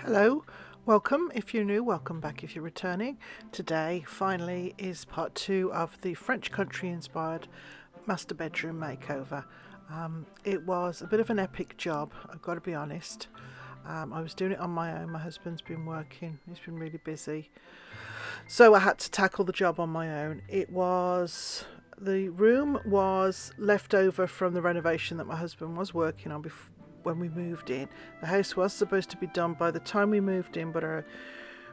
Hello, welcome if you're new, welcome back if you're returning. Today finally is part 2 of the French country inspired master bedroom makeover. It was a bit of an epic job, I've got to be honest. I was doing it on my own. My husband's been working, he's been really busy, so I had to tackle the job on my own. The room was left over from the renovation that my husband was working on before when we moved in. The house was supposed to be done by the time we moved in, but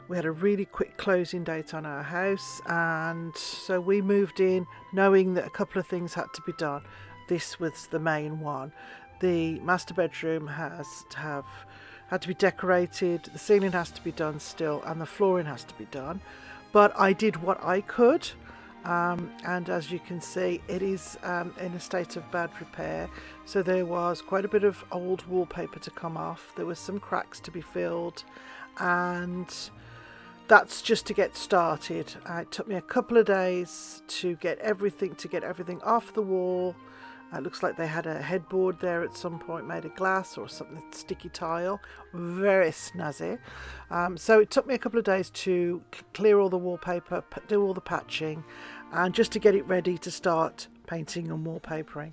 we had a really quick closing date on our house, and so we moved in knowing that a couple of things had to be done. This was the main one. The master bedroom had to be decorated, the ceiling has to be done still, and the flooring has to be done. But I did what I could. And as you can see, it is in a state of bad repair, so there was quite a bit of old wallpaper to come off, there was some cracks to be filled, and that's just to get started. It took me a couple of days to get everything off the wall. It looks like they had a headboard there at some point made of glass or something, sticky tile, very snazzy. So it took me a couple of days to clear all the wallpaper, do all the patching, and just to get it ready to start painting and wallpapering.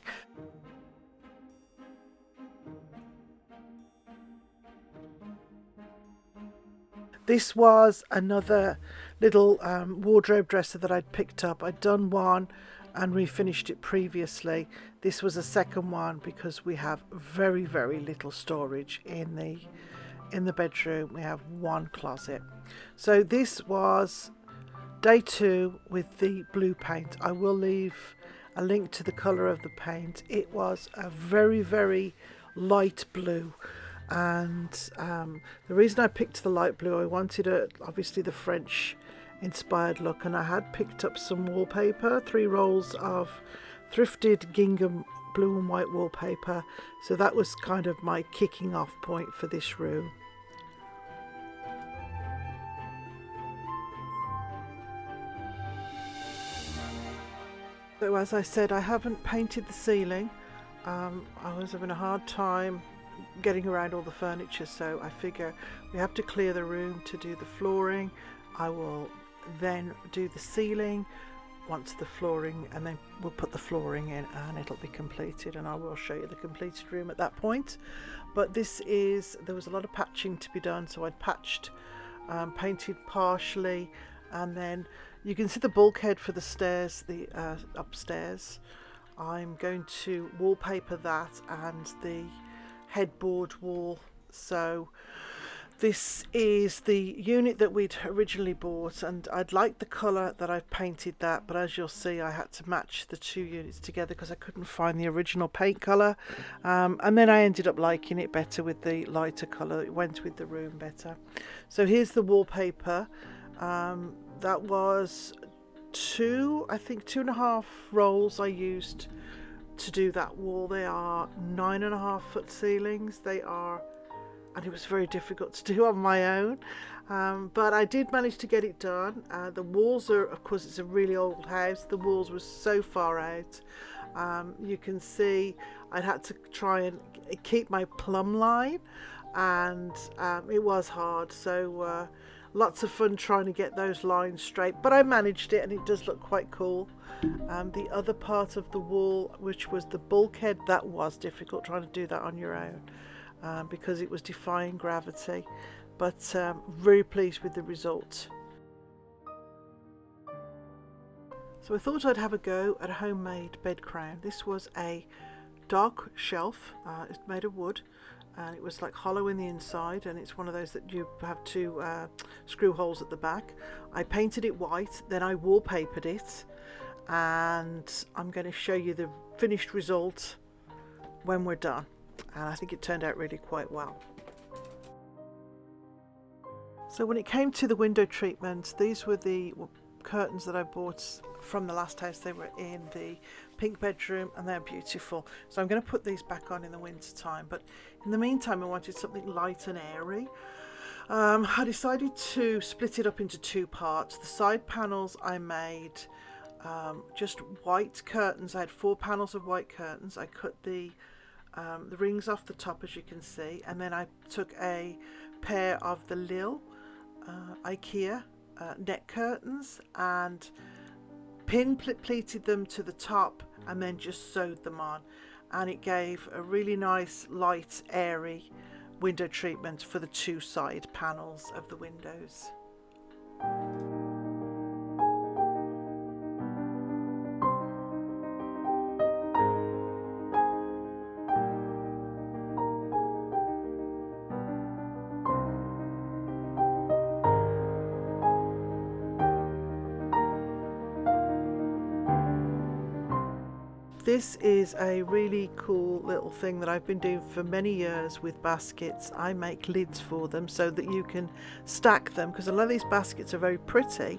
This was another little wardrobe dresser that I'd picked up. I'd done one and refinished it previously. This was a second one because we have very, very little storage in the bedroom. We have one closet. So this was day 2 with the blue paint. I will leave a link to the colour of the paint. It was a very, very light blue, and the reason I picked the light blue, I wanted obviously the French inspired look, and I had picked up some wallpaper, 3 rolls of thrifted gingham blue and white wallpaper, so that was kind of my kicking off point for this room. So as I said, I haven't painted the ceiling. I was having a hard time getting around all the furniture, so I figure we have to clear the room to do the flooring. I will then do the ceiling once the flooring, and then we'll put the flooring in and it'll be completed, and I will show you the completed room at that point. But there was a lot of patching to be done, so I'd patched, painted partially, and then you can see the bulkhead for the stairs, the upstairs. I'm going to wallpaper that and the headboard wall. So this is the unit that we'd originally bought, and I'd liked the colour that I've painted that, but as you'll see I had to match the 2 units together because I couldn't find the original paint colour, and then I ended up liking it better with the lighter colour. It went with the room better. So here's the wallpaper. That was 2.5 rolls I used to do that wall. They are 9.5 foot ceilings. And it was very difficult to do on my own, but I did manage to get it done. The walls are, of course, it's a really old house, the walls were so far out. You can see I'd had to try and keep my plumb line, and it was hard, so lots of fun trying to get those lines straight, but I managed it and it does look quite cool. The other part of the wall, which was the bulkhead, that was difficult trying to do that on your own, because it was defying gravity, but very pleased with the result. So I thought I'd have a go at a homemade bed crown. This was a dark shelf, it's made of wood, and it was like hollow in the inside, and it's one of those that you have 2 screw holes at the back. I painted it white, then I wallpapered it, and I'm going to show you the finished result when we're done, and I think it turned out really quite well. So when it came to the window treatment, these were the curtains that I bought from the last house. They were in the pink bedroom and they're beautiful, so I'm going to put these back on in the winter time, but in the meantime I wanted something light and airy. I decided to split it up into 2 parts. The side panels I made just white curtains. I had 4 panels of white curtains. I cut the rings off the top, as you can see, and then I took a pair of the Lille IKEA neck curtains and pleated them to the top and then just sewed them on, and it gave a really nice light airy window treatment for the two side panels of the windows. This is a really cool little thing that I've been doing for many years with baskets. I make lids for them so that you can stack them, because a lot of these baskets are very pretty,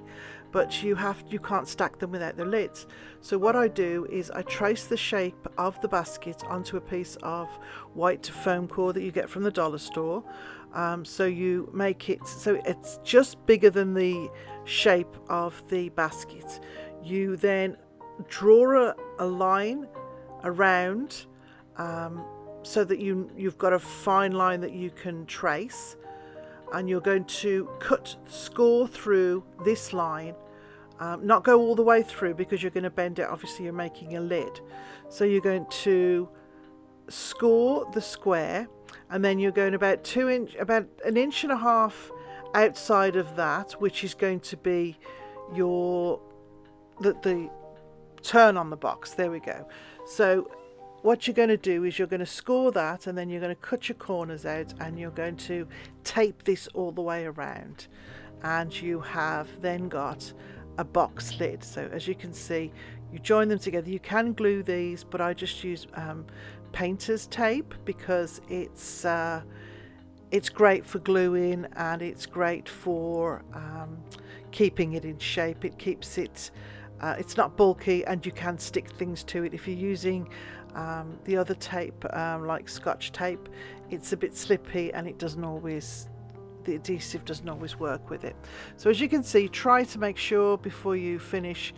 but you can't stack them without the lids. So what I do is I trace the shape of the basket onto a piece of white foam core that you get from the dollar store. So you make it so it's just bigger than the shape of the basket. You then draw a line around so that you've got a fine line that you can trace, and you're going to score through this line, not go all the way through because you're going to bend it. Obviously you're making a lid, so you're going to score the square, and then you're going about an inch and a half outside of that, which is going to be the turn on the box. There we go. So what you're going to do is you're going to score that, and then you're going to cut your corners out, and you're going to tape this all the way around, and you have then got a box lid. So as you can see, you join them together. You can glue these, but I just use painter's tape because it's great for gluing, and it's great for keeping it in shape. It keeps it it's not bulky, and you can stick things to it. If you're using the other tape, like Scotch tape, it's a bit slippy, and the adhesive doesn't always work with it. So as you can see, try to make sure before you finish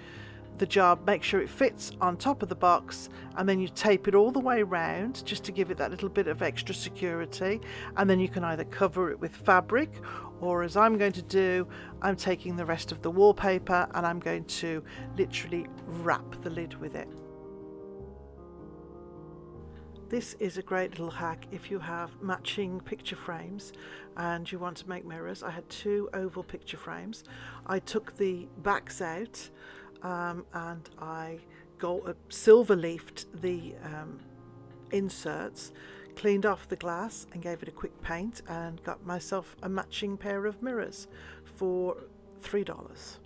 the job, make sure it fits on top of the box, and then you tape it all the way around just to give it that little bit of extra security. And then you can either cover it with fabric, or as I'm going to do, I'm taking the rest of the wallpaper and I'm going to literally wrap the lid with it. This is a great little hack if you have matching picture frames and you want to make mirrors. I had two oval picture frames. I took the backs out and I silver leafed the inserts, cleaned off the glass and gave it a quick paint, and got myself a matching pair of mirrors for $3.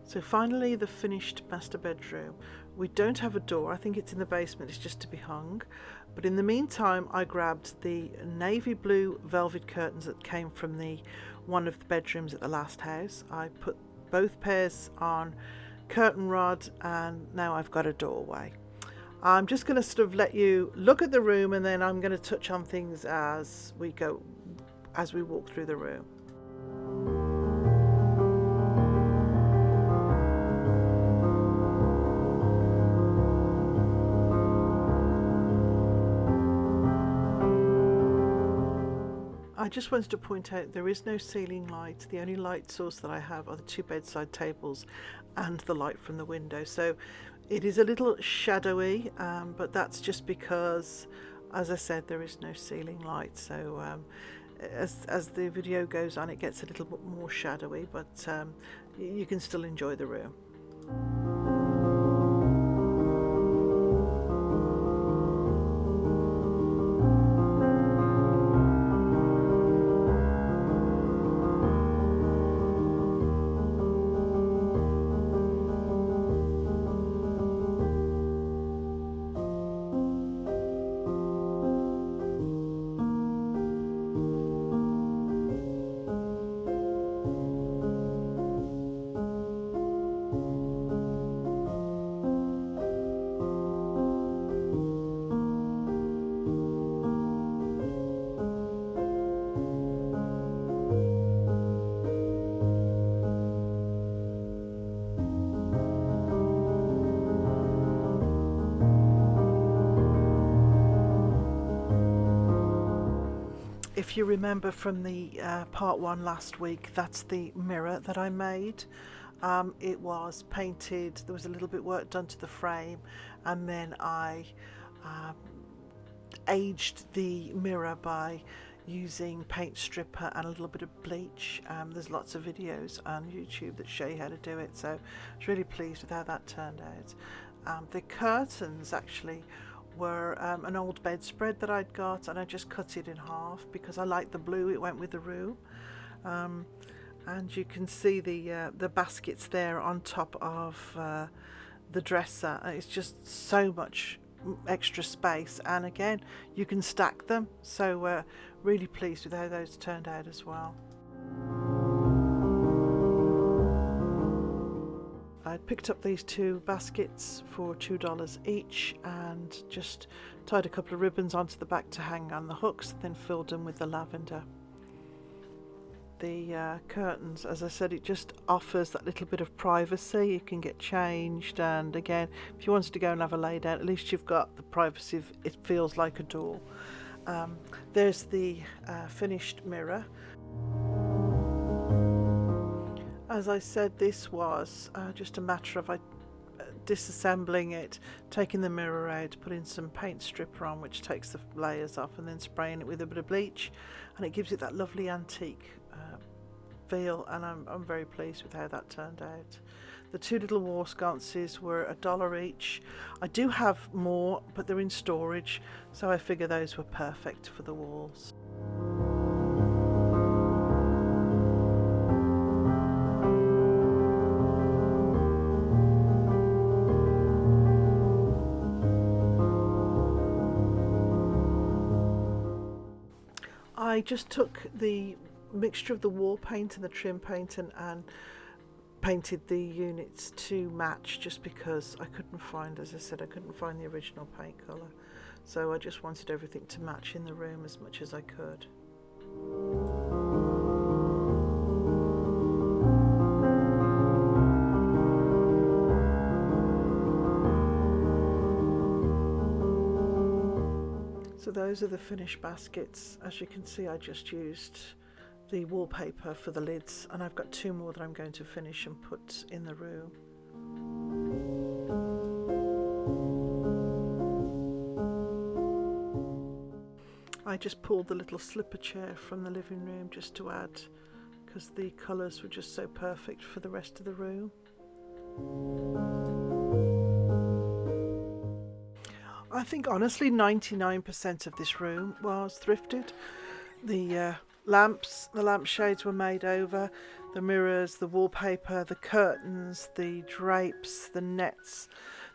So finally, the finished master bedroom. We don't have a door. I think it's in the basement. It's just to be hung. But in the meantime, I grabbed the navy blue velvet curtains that came from one of the bedrooms at the last house. I put both pairs on curtain rod, and now I've got a doorway. I'm just going to sort of let you look at the room, and then I'm going to touch on things as we walk through the room. I just wanted to point out there is no ceiling light. The only light source that I have are the two bedside tables and the light from the window. So it is a little shadowy, but that's just because, as I said, there is no ceiling light. So as the video goes on, it gets a little bit more shadowy, but you can still enjoy the room. If you remember from the part one last week, that's the mirror that I made. It was painted, there was a little bit work done to the frame, and then I aged the mirror by using paint stripper and a little bit of bleach. There's lots of videos on YouTube that show you how to do it, so I was really pleased with how that turned out. The curtains actually were an old bedspread that I'd got, and I just cut it in half because I liked the blue, it went with the room. And you can see the baskets there on top of the dresser. It's just so much extra space, and again you can stack them, so really pleased with how those turned out as well. I picked up these two baskets for $2 each and just tied a couple of ribbons onto the back to hang on the hooks, then filled them with the lavender. The curtains, as I said, it just offers that little bit of privacy. You can get changed, and again, if you wanted to go and have a lay down, at least you've got the privacy. It feels like a door. There's the finished mirror. As I said, this was just a matter of disassembling it, taking the mirror out, putting some paint stripper on which takes the layers off, and then spraying it with a bit of bleach, and it gives it that lovely antique feel, and I'm very pleased with how that turned out. The two little wall sconces were $1 each. I do have more, but they're in storage, so I figure those were perfect for the walls. I just took the mixture of the wall paint and the trim paint and painted the units to match, just because I couldn't find, as I said, I couldn't find the original paint colour, so I just wanted everything to match in the room as much as I could. So those are the finished baskets. As you can see, I just used the wallpaper for the lids, and I've got two more that I'm going to finish and put in the room. I just pulled the little slipper chair from the living room just to add, because the colours were just so perfect for the rest of the room. I think honestly 99% of this room was thrifted. The lamps, the lampshades were made over, the mirrors, the wallpaper, the curtains, the drapes, the nets,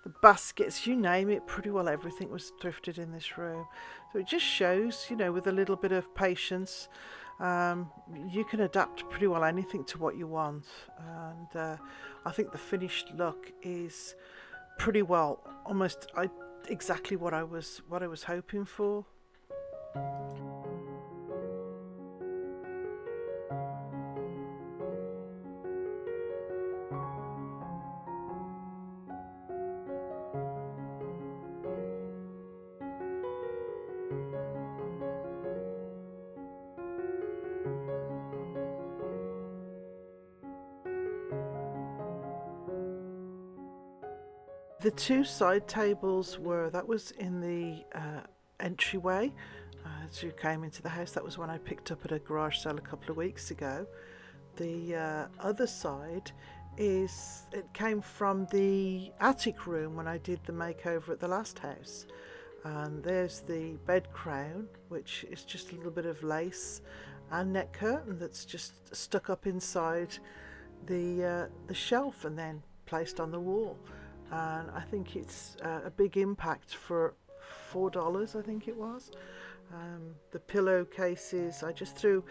the baskets, you name it, pretty well everything was thrifted in this room. So it just shows, you know, with a little bit of patience, you can adapt pretty well anything to what you want. And I think the finished look is pretty well almost exactly what I was hoping for. The two side tables that was in the entryway as you came into the house. That was one I picked up at a garage sale a couple of weeks ago. The other side it came from the attic room when I did the makeover at the last house. And there's the bed crown, which is just a little bit of lace and net curtain that's just stuck up inside the shelf and then placed on the wall. And I think it's a big impact for $4, I think it was. The pillowcases, I just threw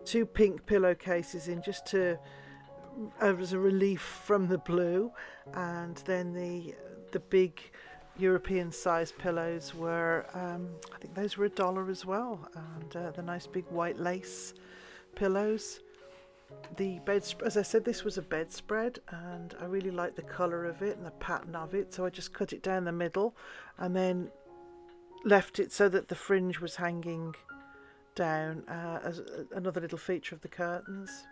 two pink pillowcases in just to as a relief from the blue, and then the big European size pillows were I think those were $1 as well, and the nice big white lace pillows. The bedspread, as I said, this was a bedspread, and I really liked the colour of it and the pattern of it, so I just cut it down the middle and then left it so that the fringe was hanging down as another little feature of the curtains.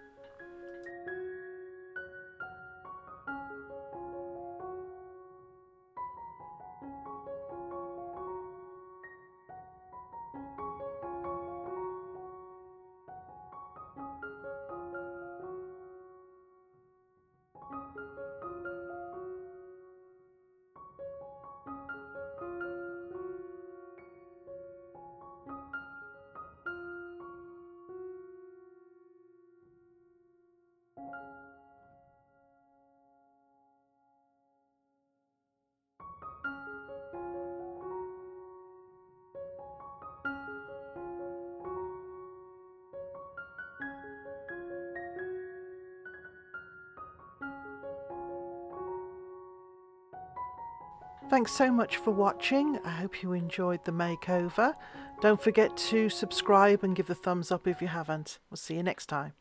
Thanks so much for watching. I hope you enjoyed the makeover. Don't forget to subscribe and give the thumbs up if you haven't. We'll see you next time.